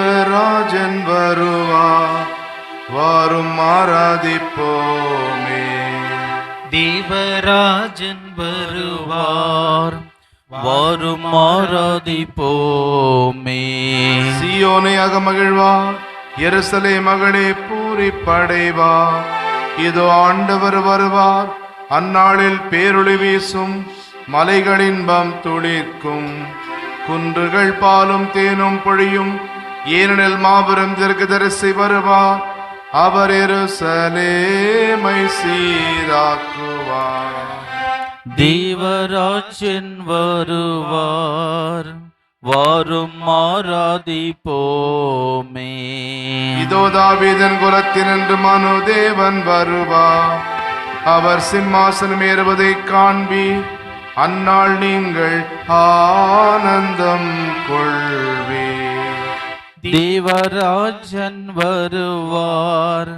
தேவராஜன் வருவார், வாரும் ஆராதிப்போமே. தேவராஜன் வருவார், வாரும் ஆராதிப்போமே. சீயோனை அகமகிழ்வார், எருசலே மகளே பூரிப்படைவார். இதோ ஆண்டவர் வருவார், அந்நாளில் பேரொளி வீசும், மலைகளின்பம் துளிர்க்கும், குன்றுகள் பாலும் தேனும் பொழியும். ஏனெனில் மாபெரும் தீர்க்கதரிசி வருவார், அவர் எருசலேமை சீராக்குவார். தேவராஜன் வருவார், வாரும் ஆராதிப்போமே. இதோ தாவீதின் குலத்தினின்று மனு தேவன் வருவார், அவர் சிம்மாசனம் ஏறுவதை காண்பி, அந்நாள் நீங்கள் ஆனந்தம் கொள்வீர். தேவராஜன் வருவார்,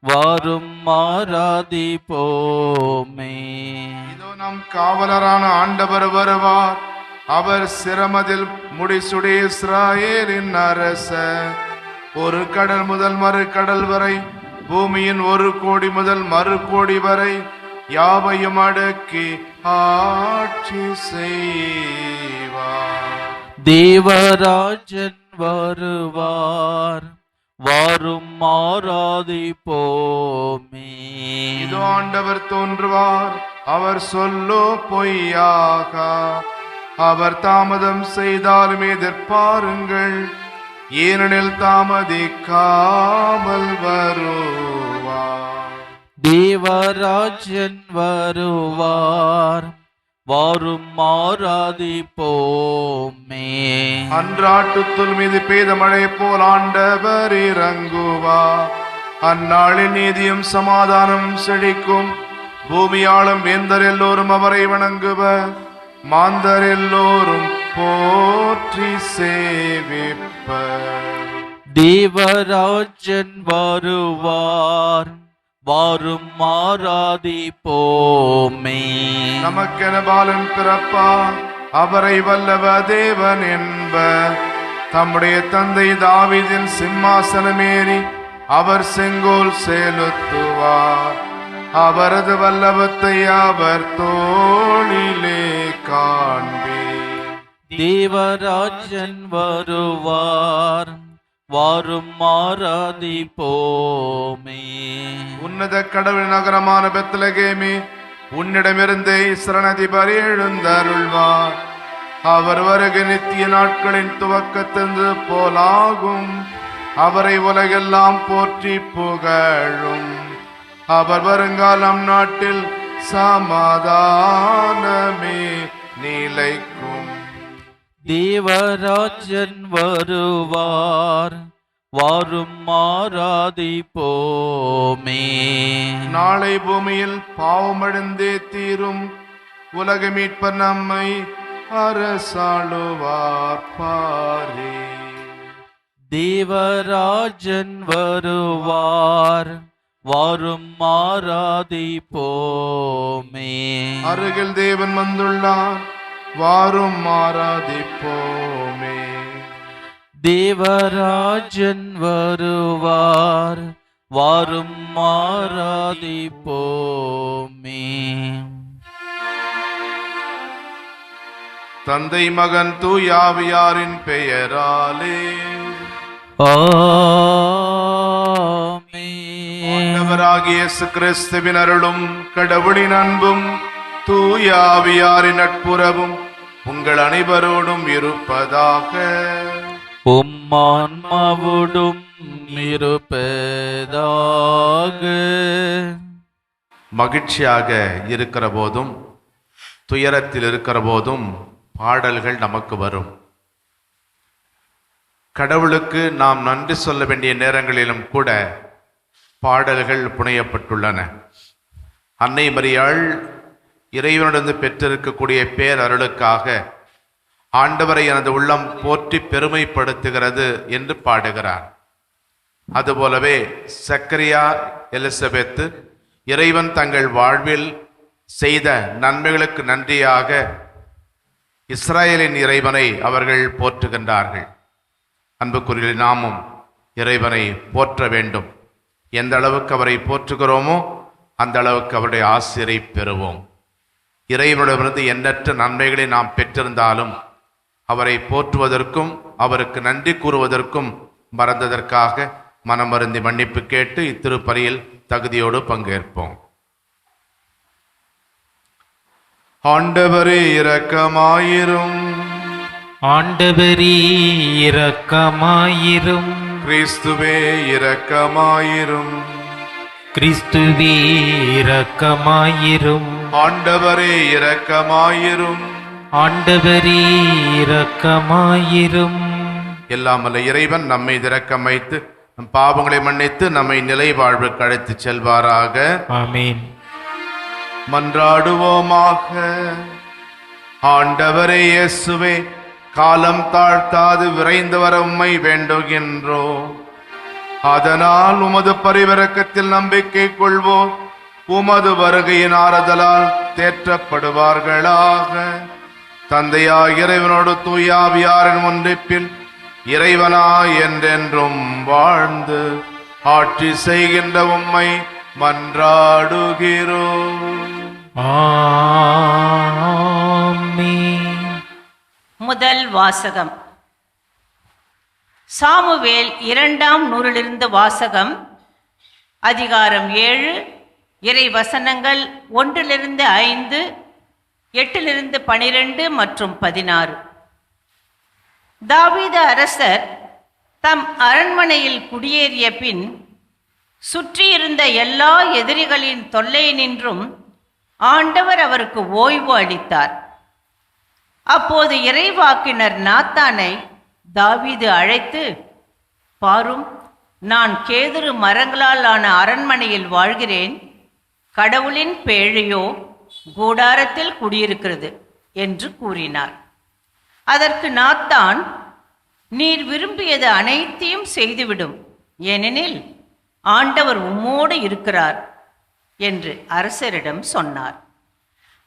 வாரும் ஆராதிப்போமே. இதோ நம் காவலரான ஆண்டவர் வருவார், அவர் சிரமதில் முடிசுடைய இஸ்ராயேலின் அரசர். ஒரு கடல் முதல் மறு கடல் வரை, பூமியின் ஒரு கோடி முதல் மறு கோடி வரை யாவையும் அடக்கி ஆட்சி செய்வார். தேவராஜன் வருவார், வாரும் ஆராதிப்போமே. இதோ ஆண்டவர் தோன்றுவார், அவர் சொல்லோ பொய்யாக, அவர் தாமதம் செய்தாலும் எதிர்பாருங்கள், ஏனெனில் தாமதிக்காமல் வருவார். தேவராஜன் வருவார், வாரும் ஆராதிப்போமே. அன்றாட்டுத்துள் மீது பெய்த மழை போல் ஆண்டவர் இறங்குவார், அந்நாளில் நீதியும் சமாதானம் செழிக்கும். பூமியாளும் வேந்தர் எல்லோரும் அவரை வணங்குவர், மாந்தர் எல்லோரும் போற்றி சேவிப்பர். தேவராஜன் வருவார், வாரும் ஆராதிப்போமே. நமக்கென பாலன் பிறப்பார், அவரை வல்லவ தேவன் என்பர். தம்முடைய தந்தை தாவீதின் சிம்மாசனமேறி அவர் செங்கோல் செலுத்துவார், அவரது வல்லவத்தை அவர் தோளிலே காண்பீர். தேவராஜன் வருவார், வாரும் ஆராதிப்போமே. உன்னத கடவுள் நகரமான பெத்லகேமே, உன்னிடமிருந்தே இஸ்ரநதிபர் எழுந்தருள்வார். அவர் வருகை நித்திய நாட்களின் துவக்கத்திலிருந்து போலாகும், அவரை உலகெல்லாம் போற்றி புகழும். அவர் வருங்காலம் நாட்டில் சமாதானமே நிலைக்கும். தேவராஜன் வருவார், வாரும் ஆராதிப்போமே. நாளை பூமியில் பாவமடைந்தே தீரும், உலக மீட்பர் நம்மை அரசாளுவார் பாரே. தேவராஜன் வருவார், வாரும் ஆராதிப்போமே. அருகில் தேவன் வந்துள்ளார், வாரும் ஆராதிப்போமே. தேவராஜன் வருவார், வாரும் ஆராதிப்போமே. தந்தை மகன் தூயாவியாரின் பெயராலே ஆண்டவராகிய இயேசு கிறிஸ்துவின் அருளும் கடவுளின் அன்பும் தூயாவியாரின் நட்புறவும் உங்கள் அனைவரோடும் இருப்பதாக. உம்மான்மாவோடும் இருப்பதாக. மகிழ்ச்சியாக இருக்கிற போதும் துயரத்தில் இருக்கிற போதும் பாடல்கள் நமக்கு வரும். கடவுளுக்கு நாம் நன்றி சொல்ல வேண்டிய நேரங்களிலும் கூட பாடல்கள் புனையப்பட்டுள்ளன. அன்னை மரியாள் இறைவனிடந்து பெற்றிருக்கக்கூடிய பேரருளுக்காக ஆண்டவரை எனது உள்ளம் போற்றி பெருமைப்படுத்துகிறது என்று பாடுகிறார். அதுபோலவே சக்கரியா, எலிசபெத்து இறைவன் தங்கள் வாழ்வில் செய்த நன்மைகளுக்கு நன்றியாக இஸ்ராயலின் இறைவனை அவர்கள் போற்றுகின்றார்கள். அன்புக்குரிய நாமும் இறைவனை போற்ற வேண்டும். எந்த அளவுக்கு அவரை போற்றுகிறோமோ அந்த அளவுக்கு அவருடைய ஆசிரை பெறுவோம். இறைவனிடமிருந்து எண்ணற்ற நன்மைகளை நாம் பெற்றிருந்தாலும் அவரை போற்றுவதற்கும் அவருக்கு நன்றி கூறுவதற்கும் மறந்ததற்காக மனமருந்தி மன்னிப்பு கேட்டு இத்திருப்பலியில் தகுதியோடு பங்கேற்போம். ஆண்டவரே இரக்கமாயிரும். ஆண்டவரே இரக்கமாயிரும். கிறிஸ்துவே இரக்கமாயிரும். கிறிஸ்துவே இரக்கமாயிரும். ஆண்டவரே இரக்கமாயிரும். ஆண்டவரே இரக்கமாயிரும். எல்லாம் வல்ல இறைவன் நம்மை இரக்கம் வைத்து நம் பாவங்களை மன்னித்து நம்மை நிலை வாழ்வுக்கு அழைத்துச் செல்வாராக. ஆமென். மன்றாடுவோமாக. ஆண்டவரே இயேசுவே, காலம் தாழ்த்தாது விரைந்து வர உம்மை வேண்டுகின்றோம். அதனால் உமது பரிவிரக்கத்தில் நம்பிக்கை கொள்வோம். உமது வருகையின் ஆறுதலால் தேற்றப்படுவார்களாக. தந்தையாய் இறைவனோடு தூயாவியாரின் ஒன்றிப்பில் இறைவனாய் என்றென்றும் வாழ்ந்து ஆட்சி செய்கின்ற உம்மை மன்றாடுகிறோம். ஆமென். முதல் வாசகம். சாமுவேல் 2ஆம் நூலிலிருந்து வாசகம். அதிகாரம் 7, இறை வசனங்கள் 1-5, 8-12 மற்றும் 16. தாவீது அரசர் தம் அரண்மனையில் குடியேறிய பின் சுற்றியிருந்த எல்லா எதிரிகளின் தொல்லையினின்றும் ஆண்டவர் அவருக்கு ஓய்வு அளித்தார். அப்போது இறைவாக்கினர் நாத்தானை தாவீது அழைத்து, பாரும், நான் கேதுரு மரங்களால் ஆன அரண்மனையில் வாழ்கிறேன். கடவுளின் பேழையோ கூடாரத்தில் குடியிருக்கிறது என்று கூறினார். அதற்கு நாத்தான், நீர் விரும்பியது அனைத்தையும் செய்துவிடும், ஏனெனில் ஆண்டவர் உம்மோடு இருக்கிறார் என்று அரசரிடம் சொன்னார்.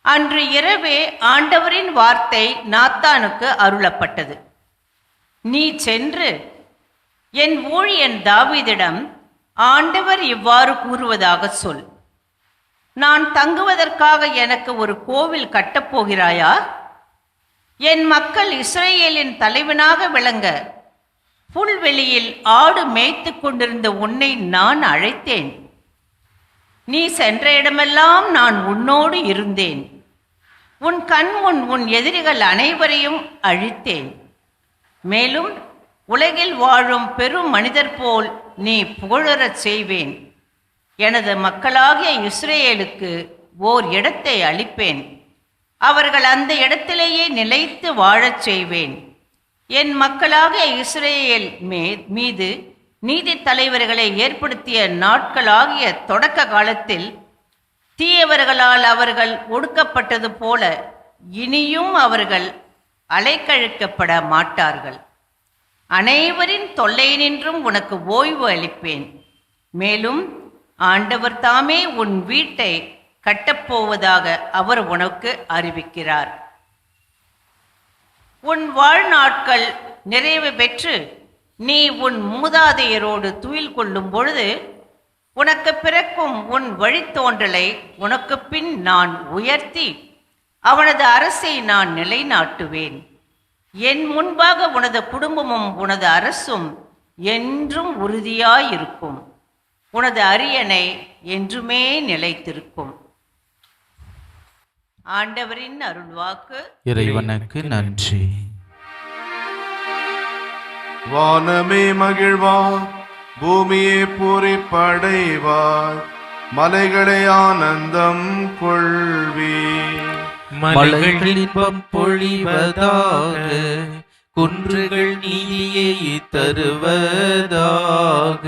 அன்று இரவே ஆண்டவரின் வார்த்தை நாத்தானுக்கு அருளப்பட்டது. நீ சென்று என் ஊழியன் தாவீதிடம் ஆண்டவர் இவ்வாறு கூறுவதாக சொல். நான் தங்குவதற்காக எனக்கு ஒரு கோவில் கட்டப்போகிறாயா? என் மக்கள் இஸ்ரேலின் தலைவனாக விளங்க புல்வெளியில் ஆடு மேய்த்து கொண்டிருந்த உன்னை நான் அழைத்தேன். நீ சென்ற இடமெல்லாம் நான் உன்னோடு இருந்தேன். உன் கண் முன் உன் எதிரிகள் அனைவரையும் அழித்தேன். மேலும் உலகில் வாழும் பெரும் மனிதர் போல் நீ புகழறச் செய்வேன். எனது மக்களாகிய இஸ்ரேலுக்கு ஓர் இடத்தை அளிப்பேன். அவர்கள் அந்த இடத்திலேயே நிலைத்து வாழச் செய்வேன். என் மக்களாகிய இஸ்ரேல் மீது நீதி தலைவர்களை ஏற்படுத்திய நாட்களாகிய தொடக்க காலத்தில் தீயவர்களால் அவர்கள் ஒடுக்கப்பட்டது போல இனியும் அவர்கள் அலைக்கழிக்கப்பட மாட்டார்கள். அனைவரின் தொல்லையினின்றும் உனக்கு ஓய்வு அளிப்பேன். மேலும் ஆண்டவர் தாமே உன் வீட்டை கட்டப்போவதாக அவர் உனக்கு அறிவிக்கிறார். உன் வாழ்நாட்கள் நிறைவு பெற்று நீ உன் மூதாதையரோடு துயில் கொள்ளும் பொழுது உனக்கு பிறக்கும் உன் வழித்தோன்றலை உனக்கு பின் நான் உயர்த்தி அவனது அரசை நான் நிலைநாட்டுவேன். என் முன்பாக உனது குடும்பமும் உனது அரசும் என்றும் உறுதியாயிருக்கும். உனது அரியணை என்றுமே நிலைத்திருக்கும். ஆண்டவரின் அருள்வாக்கு. இறைவனுக்கு நன்றி. வானமே மகிழ்வார், பூமியே பூரிப்படைவார், மலைகளை ஆனந்தம் கொள்வி. மலைகள் இன்பம் பொழிவதாக, குன்றுகள் நீதியை தருவதாக.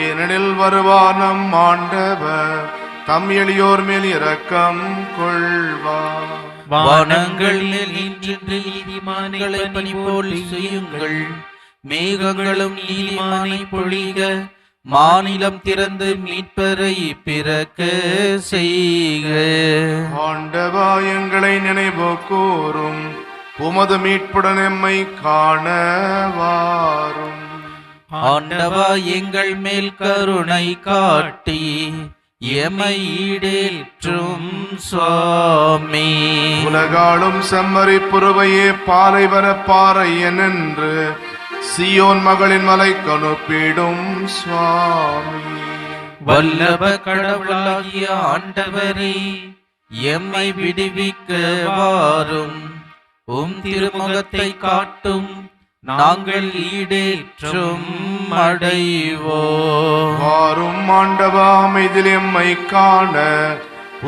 ஏனெனில் வருவார் நம் ஆண்டவர், தம் எளியோர் மேல் இரக்கம் கொள்வார். வானங்களில் நின்று நீதிமான்களை பணிபோல் செய்யுங்கள். மேகங்களும் நீதிமானை பொழிக. மாநிலம் திறந்து மீட்பரை பிறக்க செய்க. ஆண்டவா, எங்களை நினைவு கூரும். உமது மீட்புடன் எம்மை காண வாரும். ஆண்டவா, எங்கள் மேல் கருணை காட்டி எமை ஈடேற்றும் சுவாமி. உலகாளும் செம்மறி புருவையே பாலைவன பாறை என்று சியோன் மகளின் மலை கணுப்பிடும் சுவாமி. வல்லப கடவுளாகிய ஆண்டவரே, எம்மை விடுவிக்க வாரும். உம் திருமுகத்தை காட்டும், நாங்கள் ஈடேற்றும் அடைவோம். வாரும் ஆண்டவா, அமைதில் எம்மை காண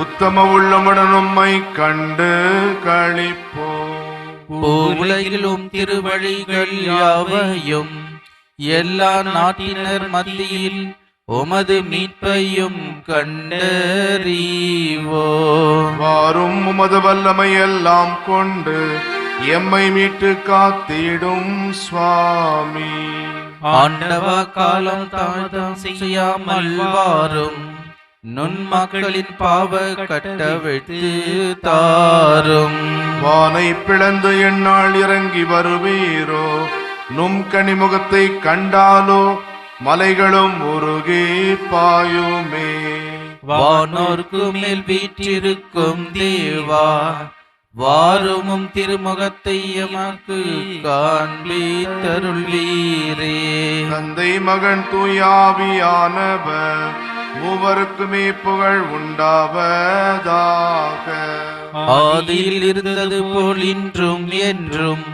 உத்தம உள்ளமுடன் உம்மை கண்டு களிப்போம். உலகிலும் திருவழிகள் யாவையும் எல்லா நாட்டினர் மத்தியில் உமது மீட்பையும் கண்டறிவோம். வாரும் உமது வல்லமை எல்லாம் கொண்டு எம்மை மீட்டு காத்திடும் சுவாமி. ஆண்டவா, காலம் தாமதம் செய்யாமல் வாரும். நுண்மக்களின் பாவ கட்டவிழ்த்து தாரும். வானை பிளந்து என்னால் இறங்கி வருவீரோ, நும் கனிமுகத்தை கண்டாலோ மலைகளும் உருகி பாயுமே. வானோர்க்கு மேல் வீற்றிருக்கும் தேவா, வாருமும் திருமுகத்தை எமக்கு காண்பித்தருள்வீரே. தந்தை மகன் தூயாவியானவர் மூவருக்குமே புகழ் உண்டாவதாக. ஆதியில் இருந்தது போல் இன்றும் என்றும்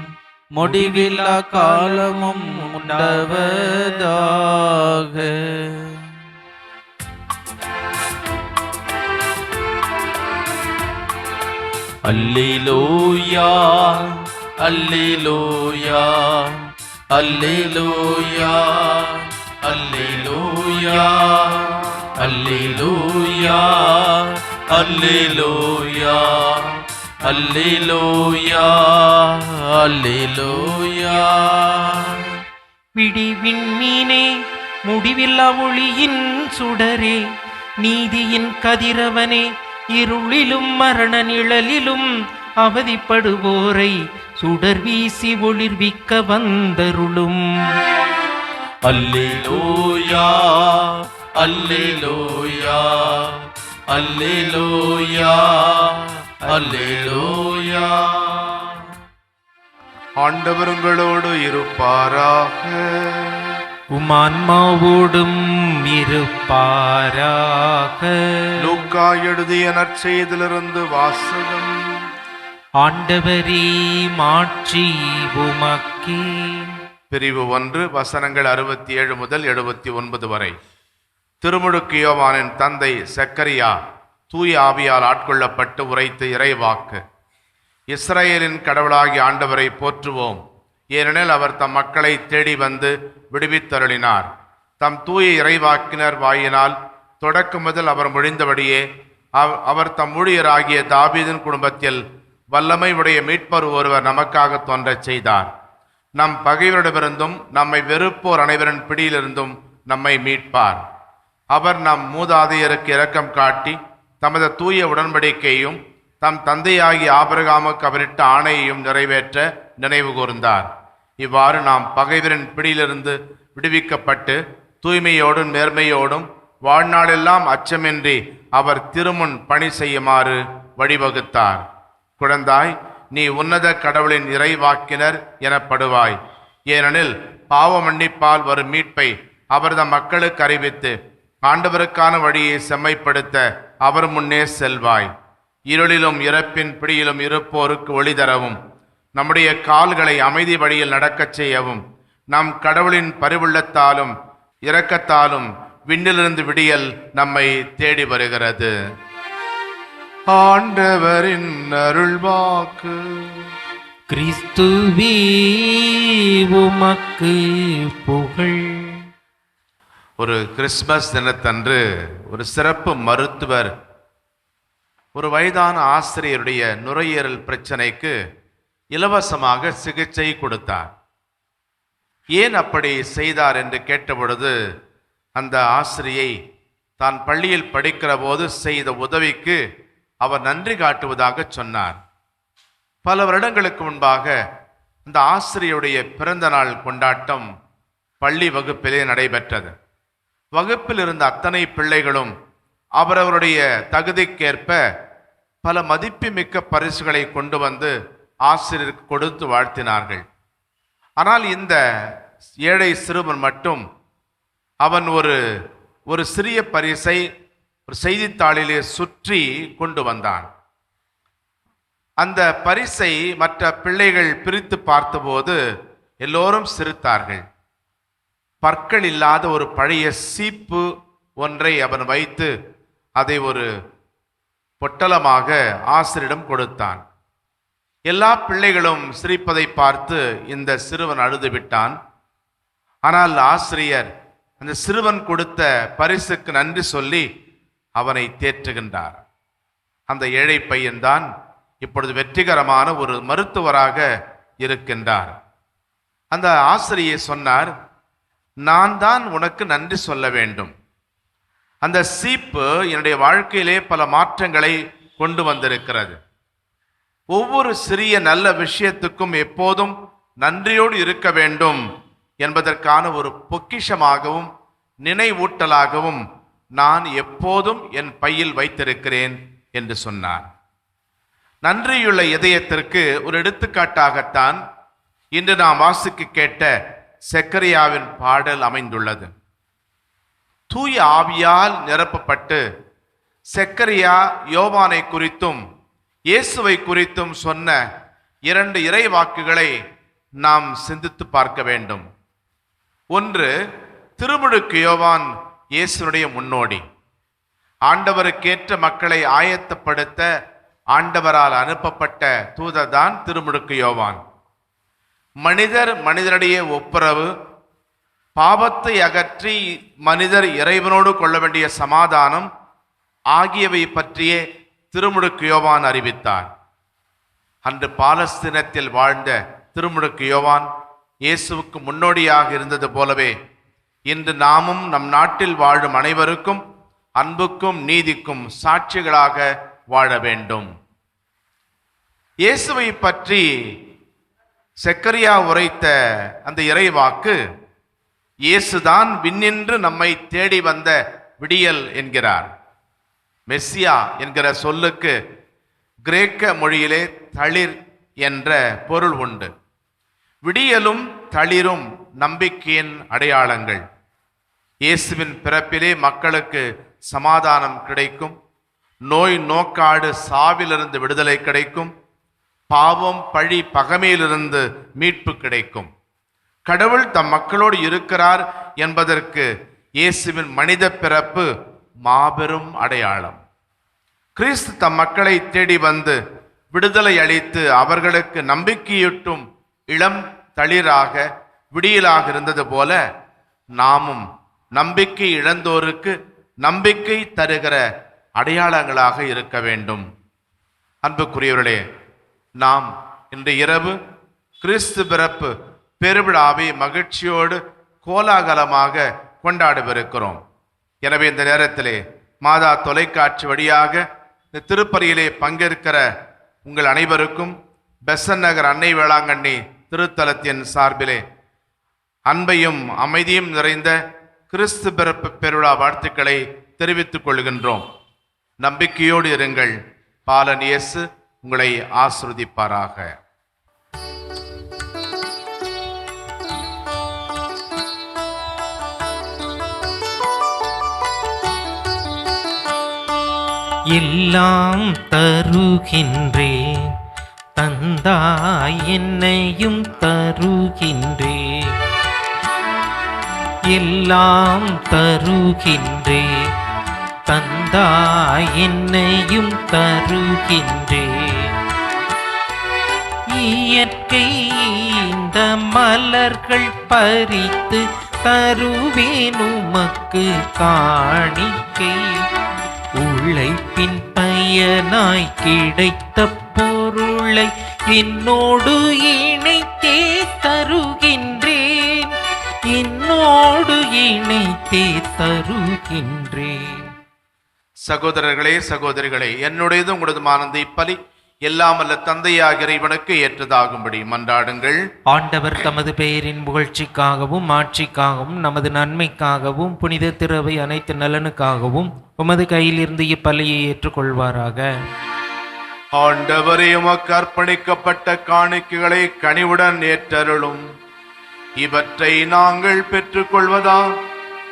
முடிவில்லா காலமும் உண்டாவதாக. அல்லேலூயா, அல்லேலூயா, அல்லேலூயா, அல்லேலூயா, அல்லேலூயா, அல்லேலூயா, அல்லேலூயா, அல்லேலூயா. விடிவின் மீனே, முடிவில்லா ஒளியின் சுடரே, நீதியின் கதிரவனே, இருளிலும் மரண நிழலிலும் அவதிப்படுவோரை சுடர் வீசி ஒளிர்விக்க வந்தருளும். அல்லேலூயா, அல்லேலூயா, அல்லேலூயா, அல்லேலூயா. ஆண்டவர் உங்களோடு இருப்பாராக. உமான்மாவோடும் இருப்பாராக. லூக்கா எழுதிய நற்செய்தியிலிருந்து வாசகம். ஆண்டவரே, மாட்சி உமக்கே. பிரிவு 1, வசனங்கள் 67 முதல் 79 வரை. திருமுழுக்கு யோவானின் தந்தை சக்கரியா தூய ஆவியால் ஆட்கொள்ளப்பட்டு உரைத்த இறைவாக்கு. இஸ்ரவேலின் கடவுளாகிய ஆண்டவரை போற்றுவோம், ஏனெனில் அவர் தம் மக்களை தேடி வந்து விடுவித்தருளினார். தம் தூய இறைவாக்கினர் வாயினால் தொடக்கம் முதல் அவர் மொழிந்தபடியே அவர் தம் ஊழியராகிய தாவீதின் குடும்பத்தில் வல்லமை உடைய மீட்பர் ஒருவர் நமக்காக தோன்றச் செய்தார். நம் பகைவரிடமிருந்தும் நம்மை வெறுப்போர் அனைவரின் பிடியிலிருந்தும் நம்மை மீட்பார். அவர் நம் மூதாதையருக்கு இரக்கம் காட்டி தமது தூய உடன்படிக்கையும் தம் தந்தையாகிய ஆபிரகாமுக்கு அவரிட்ட ஆணையையும் நிறைவேற்ற நினைவு கூர்ந்தார். இவ்வாறு நாம் பகைவரின் பிடியிலிருந்து விடுவிக்கப்பட்டு தூய்மையோடும் நேர்மையோடும் வாழ்நாளெல்லாம் அச்சமின்றி அவர் திருமுன் பணி செய்யுமாறு வழிவகுத்தார். குழந்தாய், நீ உன்னத கடவுளின் இறைவாக்கினர் எனப்படுவாய், ஏனெனில் பாவ மன்னிப்பால் வரும் மீட்பை அவரது மக்களுக்கு அறிவித்து ஆண்டவருக்கான வழியை செம்மைப்படுத்த அவர் முன்னே செல்வாய். இருளிலும் இறப்பின் பிடியிலும் இருப்போருக்கு ஒளி தரவும், நம்முடைய கால்களை அமைதி வழியில் நடக்கச் செய்யவும், நம் கடவுளின் பரிவுள்ளத்தாலும் இரக்கத்தாலும் விண்ணிலிருந்து விடியல் நம்மை தேடி வருகிறது. ஆண்டவரின் அருள்வாக்கு. கிறிஸ்துவே, உமக்கு புகழ். ஒரு கிறிஸ்மஸ் தினத்தன்று ஒரு சிறப்பு மருத்துவர் ஒரு வயதான ஆசிரியருடைய நுரையீரல் பிரச்சனைக்கு இலவசமாக சிகிச்சை கொடுத்தார். ஏன் அப்படி செய்தார் என்று கேட்டபொழுது அந்த ஆசிரியை தான் பள்ளியில் படிக்கிற போது செய்த உதவிக்கு அவர் நன்றி காட்டுவதாக சொன்னார். பல வருடங்களுக்கு முன்பாக இந்த ஆசிரியருடைய பிறந்த நாள் கொண்டாட்டம் பள்ளி வகுப்பிலே நடைபெற்றது. வகுப்பில் இருந்த அத்தனை பிள்ளைகளும் அவரவருடைய தகுதிக்கேற்ப பல மதிப்புமிக்க பரிசுகளை கொண்டு வந்து ஆசிரியருக்கு கொடுத்து வாழ்த்தினார்கள். ஆனால் இந்த ஏழை சிறுவன் மட்டும் அவன் ஒரு சிறிய பரிசை ஒரு செய்தித்தாளிலே சுற்றி கொண்டு வந்தான். அந்த பரிசை மற்ற பிள்ளைகள் பிரித்து பார்த்தபோது எல்லோரும் சிரித்தார்கள். பற்கள் இல்லாத ஒரு பழைய சீப்பு ஒன்றை அவன் வைத்து அதை ஒரு பொட்டலமாக ஆசிரியரிடம் கொடுத்தான். எல்லா பிள்ளைகளும் சிரிப்பதை பார்த்து இந்த சிறுவன் அழுது விட்டான். ஆனால் ஆசிரியர் அந்த சிறுவன் கொடுத்த பரிசுக்கு நன்றி சொல்லி அவனை தேற்றுகின்றார். அந்த ஏழை பையன்தான் இப்பொழுது வெற்றிகரமான ஒரு மருத்துவராக இருக்கின்றார். அந்த ஆசிரியர் சொன்னார், நான் தான் உனக்கு நன்றி சொல்ல வேண்டும். அந்த சீப்பு என்னுடைய வாழ்க்கையிலே பல மாற்றங்களை கொண்டு வந்திருக்கிறது. ஒவ்வொரு சிறிய நல்ல விஷயத்துக்கும் எப்போதும் நன்றியோடு இருக்க வேண்டும் என்பதற்கான ஒரு பொக்கிஷமாகவும் நினைவூட்டலாகவும் நான் எப்போதும் என் பையில் வைத்திருக்கிறேன் என்று சொன்னார். நன்றியுள்ள இதயத்திற்கு ஒரு எடுத்துக்காட்டாகத்தான் இன்று நாம் வாசிக்க கேட்ட செக்கரியாவின் பாடல் அமைந்துள்ளது. தூய ஆவியால் நிரப்பப்பட்டு செக்கரியா யோவானை குறித்தும் இயேசுவை குறித்தும் சொன்ன 2 இறை வாக்குகளை நாம் சிந்தித்து பார்க்க வேண்டும். ஒன்று, திருமுழுக்கு யோவான் இயேசுனுடைய முன்னோடி. ஆண்டவருக்கேற்ற மக்களை ஆயத்தப்படுத்த ஆண்டவரால் அனுப்பப்பட்ட தூதர்தான் திருமுழுக்கு யோவான். மனிதரிடையே ஒப்புரவு, பாவத்தை அகற்றி மனிதர் இறைவனோடு கொள்ள வேண்டிய சமாதானம் ஆகியவை பற்றியே திருமுழுக்கு யோவான் அறிவித்தார். அன்று பாலஸ்தீனத்தில் வாழ்ந்த திருமுழுக்கு யோவான் இயேசுவுக்கு முன்னோடியாக இருந்தது போலவே இன்று நாமும் நம் நாட்டில் வாழும் அனைவருக்கும் அன்புக்கும் நீதிக்கும் சாட்சிகளாக வாழ வேண்டும். இயேசுவை பற்றி செக்கரியா உரைத்த அந்த இறைவாக்கு இயேசுதான் விண்ணின்று நம்மை தேடி வந்த விடியல் என்கிறார். மெஸ்ஸியா என்கிற சொல்லுக்கு கிரேக்க மொழியிலே தளிர் என்ற பொருள் உண்டு. விடியலும் தளிரும் நம்பிக்கையின் அடையாளங்கள். இயேசுவின் பிறப்பிலே மக்களுக்கு சமாதானம் கிடைக்கும், நோய் நோக்காடு சாவிலிருந்து விடுதலை கிடைக்கும், பாவம் பழி பகைமையிலிருந்து மீட்பு கிடைக்கும். கடவுள் தம் மக்களோடு இருக்கிறார் என்பதற்கு இயேசுவின் மனித பிறப்பு மாபெரும் அடையாளம். கிறிஸ்து தம் மக்களை தேடி வந்து விடுதலை அளித்து அவர்களுக்கு நம்பிக்கையூட்டும் இளம் தளிராக விடியலாக இருந்தது போல நாமும் நம்பிக்கை இழந்தோருக்கு நம்பிக்கை தருகிற அடையாளங்களாக இருக்க வேண்டும். அன்புக்குரியவர்களே, நாம் இன்று இரவு கிறிஸ்து பிறப்பு பெருவிழாவை மகிழ்ச்சியோடு கோலாகலமாக கொண்டாடவிருக்கிறோம். எனவே இந்த நேரத்திலே மாதா தொலைக்காட்சி வழியாக இந்த திருப்பலியிலே பங்கேற்கிற உங்கள் அனைவருக்கும் பெசன் நகர் அன்னை வேளாங்கண்ணி திருத்தலத்தின் சார்பிலே அன்பையும் அமைதியும் நிறைந்த கிறிஸ்து பிறப்பு பெருவிழா வாழ்த்துக்களை தெரிவித்துக் கொள்கின்றோம். நம்பிக்கையோடு இருங்கள். பாலன் இயேசு உங்களை ஆசீர்வதிப்பாராக. எல்லாம் தருகின்றேன் தந்தாய் என்னையும் தருகின்றேன். எல்லாம் தருகின்றேன் தந்தாய் என்னையும் தருகின்றேன். இயற்கை இந்த மலர்கள் பறித்து தருவேன் உமக்கு காணிக்கை. உழைப்பின் பயனாய் கிடைத்த பொருளை என்னோடு இணைத்தே தருகின்றேன். என்னோடு இணைத்தே தருகின்றேன். சகோதரர்களே, சகோதரிகளே, என்னுடையது உங்களதுமான இப்பலி எல்லாம் அல்ல தந்தையாக இறைவனுக்கு ஏற்றதாகும்படி மன்றாடுங்கள். ஆண்டவர் தமது பெயரின் புகழ்ச்சிக்காகவும் ஆட்சிக்காகவும் நமது நன்மைக்காகவும் புனித திருவை அனைத்து நலனுக்காகவும் உமது கையிலிருந்து இப்பலியை ஏற்றுக்கொள்வாராக. ஆண்டவரே, உமக்கு அர்ப்பணிக்கப்பட்ட காணிக்கைகளை கனிவுடன் ஏற்றருளும். இவற்றை நாங்கள் பெற்றுக்கொள்வதால்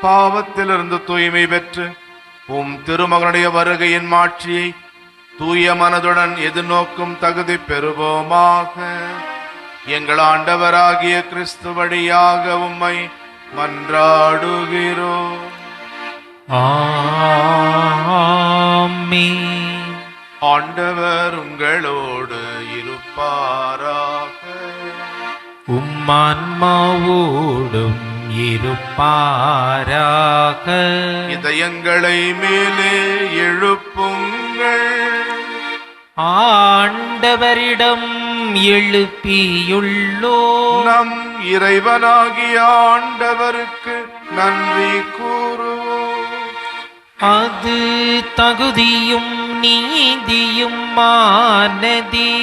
பாவத்திலிருந்து தூய்மை பெற்று உம் திருமகனுடைய வருகையின் மாட்சியை தூய மனதுடன் எதிர்நோக்கும் தகுதி பெறுவோமாக. எங்கள் ஆண்டவராகிய கிறிஸ்து வழியாக உம்மை மன்றாடுகிறோம். ஆமென். ஆண்டவர் உங்களோடு இருப்பாராக. உம்மான்மாவோடும் இருப்பாராக. இதயங்களை மேலே எழுப்புங்கள். ஆண்டவரிடம் எழுப்பியுள்ளோ நம் இறைவனாகிய ஆண்டவருக்கு நன்றி கூறுவோம். அது தகுதியும் நீதியும் மானதே.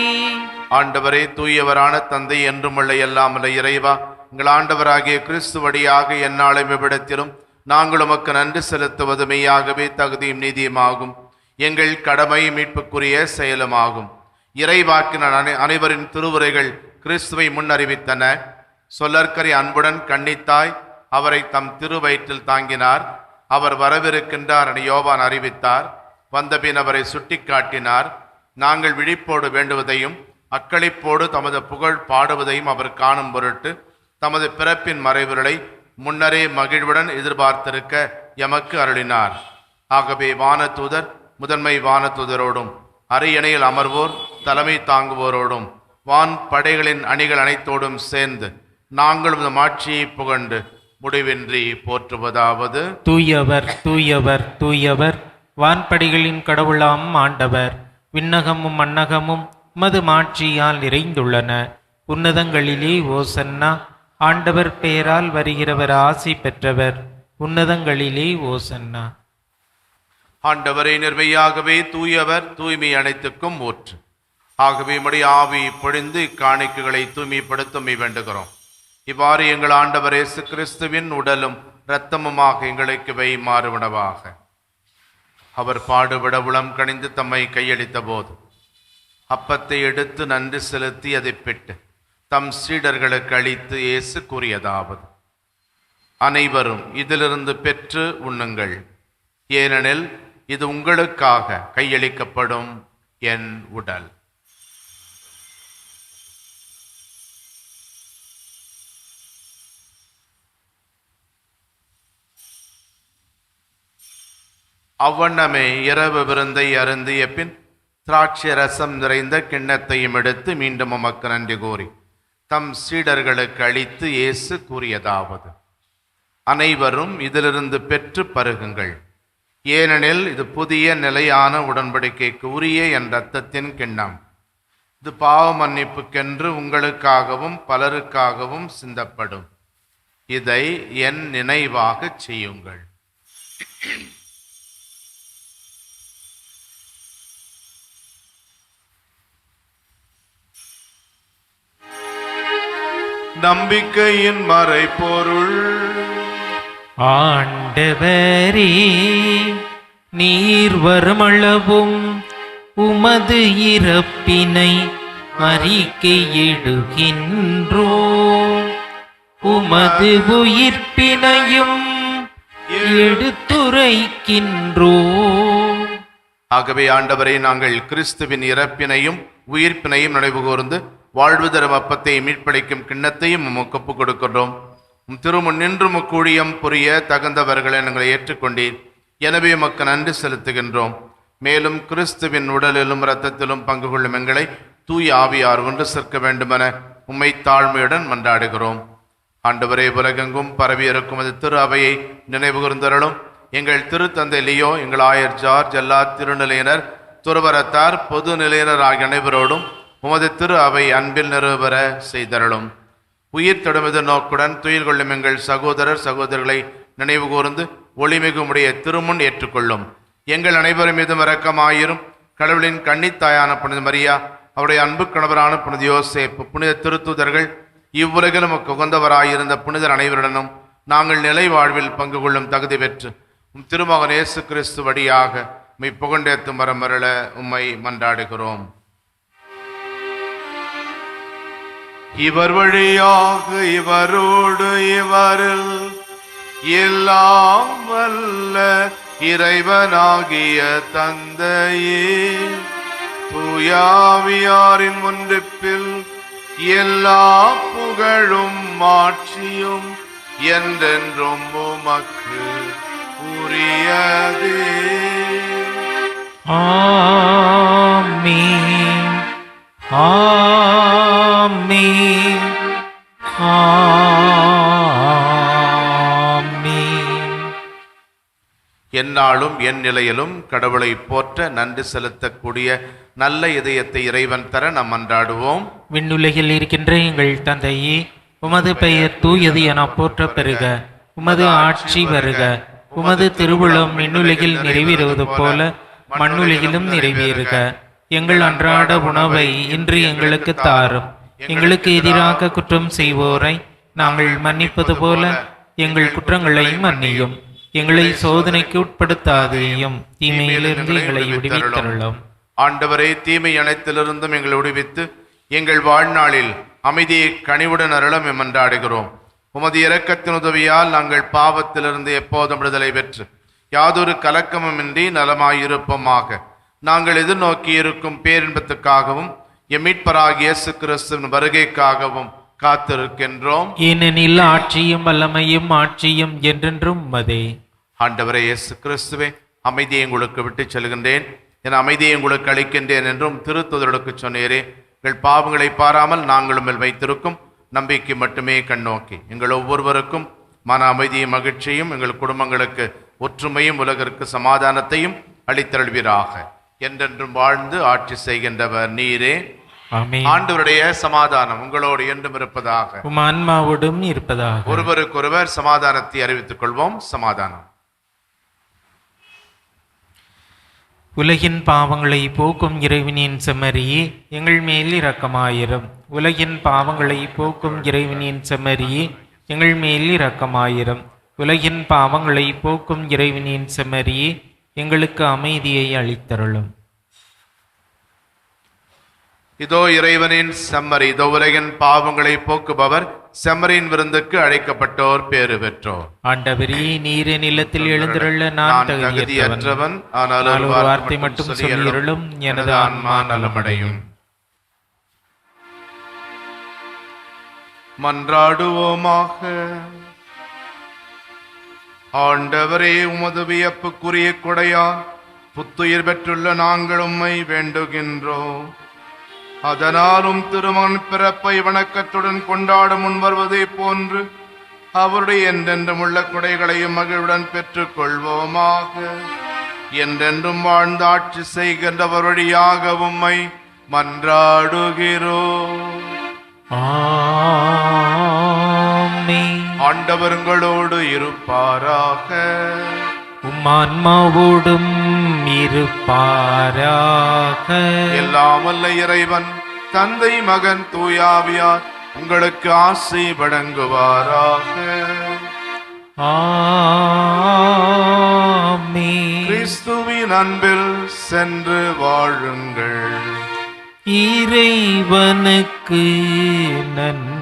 ஆண்டவரே, தூயவரான தந்தை என்றும் உள்ள எல்லாமல்ல இறைவா, எங்கள் ஆண்டவராகிய கிறிஸ்து வழியாக எந்நாளும் இவ்விடத்திலும் நாங்கள் உமக்கு நன்றி செலுத்துவது மெய்யாகவே தகுதியும் நீதியுமாகும். எங்கள் கடமை மீட்புக்குரிய செயலுமாகும். இறைவாக்கின அனைவரின் திருவுரைகள் கிறிஸ்துவை முன்னறிவித்தன. சொல்லற்கரை அன்புடன் கன்னித்தாய் அவரை தம் திருவயிற்றில் தாங்கினார். அவர் வரவிருக்கின்றார் என யோவான் அறிவித்தார். வந்தபின் அவரை சுட்டி காட்டினார். நாங்கள் விழிப்போடு வேண்டுவதையும் அக்களிப்போடு தமது புகழ் பாடுவதையும் அவர் காணும் பொருட்டு தமது பிறப்பின் மறைவுகளை முன்னரே மகிழ்வுடன் எதிர்பார்த்திருக்க எமக்கு அருளினார். ஆகவே வானதூதர் முதன்மை வானதூதரோடும் அரியணையில் அமர்வோர் தலைமை தாங்குவோரோடும் வான் படைகளின் அணிகள் அனைத்தோடும் சேர்ந்து நாங்களும் இந்த மாட்சியை புகண்டு முடிவின்றி போற்றுவதாவது: தூயவர் தூயவர் தூயவர், வான்படிகளின் கடவுளாம் ஆண்டவர். விண்ணகமும் மண்ணகமும் உமது மாட்சியால் நிறைந்துள்ளன. உன்னதங்களிலே ஓசன்னா. ஆண்டவர் பெயரால் வருகிறவர் ஆசி பெற்றவர். உன்னதங்களிலே ஓசன்னா. ஆண்டவரை நிர்மையாகவே தூயவர், தூய்மை அனைத்துக்கும் ஊற்று. ஆகவே உம்முடைய ஆவி பொழிந்து இக்காணிக்கைகளை தூய்மைப்படுத்த வேண்டுகிறோம். இவ்வாறு எங்கள் ஆண்டவர் இயேசு கிறிஸ்துவின் உடலும் இரத்தமுமாக எங்களுக்கு வை மாறுவிடவாக. அவர் பாடுபட உளம் கனிந்து தம்மை கையளித்த போது அப்பத்தை எடுத்து நன்றி செலுத்தி அதை பெற்று தம் சீடர்களுக்கு அளித்து இயேசு கூறியதாவது: அனைவரும் இதிலிருந்து பெற்று உண்ணுங்கள், ஏனெனில் இது உங்களுக்காக கையளிக்கப்படும் என் உடல். அவ்வண்ணமே இரவு விருந்தை அருந்திய பின் திராட்சை ரசம் நிறைந்த கிண்ணத்தையும் எடுத்து மீண்டும் உமக்கு நன்றி கூறி தம் சீடர்களுக்கு அளித்து இயேசு கூறியதாவது: அனைவரும் இதிலிருந்து பெற்று பருகுங்கள், ஏனெனில் இது புதிய நிலையான உடன்படிக்கைக்கு உரிய என் இரத்தத்தின் கிண்ணம். இது பாவ மன்னிப்புக்கென்று உங்களுக்காகவும் பலருக்காகவும் சிந்தப்படும். இதை என் நினைவாக செய்யுங்கள். நம்பிக்கையின் மறைபொருள். ஆண்டவரே, நீர் வருமளவும் உமது இறப்பினை அறிக்கையிடுகின்றோ, உமது உயிர்ப்பினையும் எடுத்துரைக்கின்றோ. ஆகவே ஆண்டவரை, நாங்கள் கிறிஸ்துவின் இறப்பினையும் உயிர்ப்பினையும் நினைவு கூர்ந்து வாழ்வு தரும் அப்பத்தை மீட்பளிக்கும் கிண்ணத்தையும் உமக்கு ஒப்புக் கொடுக்கின்றோம். திருமுன் நின்று முக்கூழியம் புரிய தகுந்தவர்களை எங்களை ஏற்றுக்கொண்டீர். எனவே உமக்கு நன்றி செலுத்துகின்றோம். மேலும் கிறிஸ்துவின் உடலிலும் இரத்தத்திலும் பங்கு கொள்ளும் எங்களை தூய ஆவியார் ஒன்று சேர்க்க வேண்டுமென உம்மை தாழ்மையுடன் மன்றாடுகிறோம். ஆண்டவரே, உலகெங்கும் பரவி இருக்கும் அது திரு அவையை நினைவு கூர்ந்தருளும். எங்கள் திருத்தந்தை லியோ, எங்கள் ஆயர் ஜார்ஜ், எல்லா திருநிலையினர், துறவரத்தார், பொது நிலையினர் ஆகிய அனைவரோடும் உமது திரு அவை அன்பில் நிறுவர செய்தருளும். உயிர் தொடுமிது நோக்குடன் துயில் கொள்ளும் எங்கள் சகோதரர் சகோதரிகளை நினைவு கூர்ந்து ஒளிமிகு உடைய திருமுன் ஏற்றுக்கொள்ளும். எங்கள் அனைவரும் மீதும் இரக்கமாயிரும். கடவுளின் கன்னித்தாயான புனித மரியா, அவருடைய அன்பு கணவரான புனித யோசேப்பு, புனித திருத்தூதர்கள், இவ்வுலகிலும் உகந்தவராயிருந்த புனிதர் அனைவருடனும் நாங்கள் நிலை வாழ்வில் பங்கு கொள்ளும் தகுதி பெற்று உம் திருமகன் இயேசு கிறிஸ்து வழியாக உம்மை புகழ்ந்தேத்தும் வரமருள உம்மை மன்றாடுகிறோம். இவர் வழியாக இவரோடு இவரில் எல்லாம் வல்ல இறைவனாகிய தந்தையே, தூயாவியாரின் ஒன்றிப்பில் எல்லா புகழும் மாட்சியும் என்றென்றும் உமக்கு உரியதே. ஆமென். ஆமென். ஆமென். எந்நாளும் என் நிலையிலும் கடவுளை போற்ற நன்றி செலுத்தக்கூடிய நல்ல இதயத்தை இறைவன் தர நாம் மன்றாடுவோம். விண்ணுலகில் இருக்கின்ற எங்கள் தந்தையே, உமது பெயர் தூயது என போற்ற பெறுக. உமது ஆட்சி வருக. உமது திருவுளம் விண்ணுலகில் நிறைவேறுவது போல மண்ணுலகிலும் நிறைவேறுக. எங்கள் அன்றாட உணவை இன்று எங்களுக்கு தாரும். எங்களுக்கு எதிராக குற்றம் செய்வோரை நாங்கள் மன்னிப்பது போல எங்கள் குற்றங்களை மன்னியும். எங்களை சோதனைக்கு உட்படுத்தாதேயும், தீமையிலிருந்து எங்களை விடுவித்தருளும். ஆண்டவரே, தீமை அனைத்திலிருந்தும் எங்களை விடுவித்து எங்கள் வாழ்நாளில் அமைதியை கனிவுடன் அருளும் எமன்றாடுகிறோம். உமது இரக்கத்தின் உதவியால் நாங்கள் பாவத்திலிருந்து எப்போதும் விடுதலை பெற்று யாதொரு கலக்கமுமின்றி நலமாயிருப்போமாக. நாங்கள் எதிர்நோக்கி இருக்கும் பேரின்பத்துக்காகவும் எம் மீட்பராகிய இயேசு கிறிஸ்துவின் வருகைக்காகவும் காத்திருக்கின்றோம். ஏனெனில் ஆட்சியும் வல்லமையும் ஆட்சியும் என்றென்றும் உமதே. ஆண்டவரே இயேசு கிறிஸ்துவே, அமைதியை உங்களுக்கு விட்டுச் செல்கின்றேன், என் அமைதியை உங்களுக்கு அளிக்கின்றேன் என்றும் திருத்தூதர்களுக்கு சொன்னீரே. எங்கள் பாவங்களை பாராமல் நாங்களும் மேல் வைத்திருக்கும் நம்பிக்கை மட்டுமே கண்ணோக்கி எங்கள் ஒவ்வொருவருக்கும் மன அமைதியும் மகிழ்ச்சியும், எங்கள் குடும்பங்களுக்கு ஒற்றுமையும், உலகிற்கு சமாதானத்தையும் அளித்தருள்வீராக. என்றென்றும் வாழ்ந்து ஆட்சி செய்கின்றவர் நீரே. ஆமென். ஆண்டவருடைய சமாதானம் உங்களோடு என்றும் இருப்பதாக. உம் ஆன்மாவோடும் இருப்பதாக. ஒருவருக்கொருவர் சமாதானத்தை அறிவித்துக் கொள்வோம். சமாதானம். உலகின் பாவங்களை போக்கும் இறைவனின் செம்மறியே, எங்கள் மேல் இரக்கமாயிரும். உலகின் பாவங்களை போக்கும் இறைவனின் செம்மறியே, எங்கள் மேல் இரக்கமாயிரும். உலகின் பாவங்களை போக்கும் இறைவனின் செம்மறியே, எங்களுக்கு அமைதியை அளித்தருளும். இதோ இறைவனின் செம்மறி, இதோ உலகின் பாவங்களை போக்குபவர். செம்மறியின் விருந்துக்கு அழைக்கப்பட்டோர் பேறு பெற்றோர். ஆண்டவரே, நீர் நிலத்தில் எழுந்திருள்ள நான் தகுதியற்றவன். ஆனால் ஒரு வார்த்தை மட்டும் சொல்லியருளும், எனது ஆன்மா நலமடையும். மன்றாடுவோமாக. ஆண்டவரே, உமது வியப்புக்குரிய கொடையால் புத்துயிர் பெற்றுள்ள நாங்கள் உம்மை வேண்டுகின்றோம். அதனாலும் திருமகன் பிறப்பை வணக்கத்துடன் கொண்டாட முன்வருவதை போன்று அவருடைய என்றென்றும் உள்ள கொடைகளையும் மகிழ்வுடன் பெற்றுக் கொள்வோமாக. என்றென்றும் வாழ்ந்து ஆட்சி செய்கின்றவர் வழியாக உம்மை மன்றாடுகிறோம். ஆமென். ஆண்டவர் உங்களோடு இருப்பாராக. உம் ஆன்மாவோடும் இருப்பாராக. எல்லாம் வல்ல இறைவன் தந்தை, மகன், தூயாவியார் உங்களுக்கு ஆசை வழங்குவாராக. ஆமென். கிறிஸ்துவின் அன்பில் சென்று வாழுங்கள். இறைவனுக்கு நன்றி.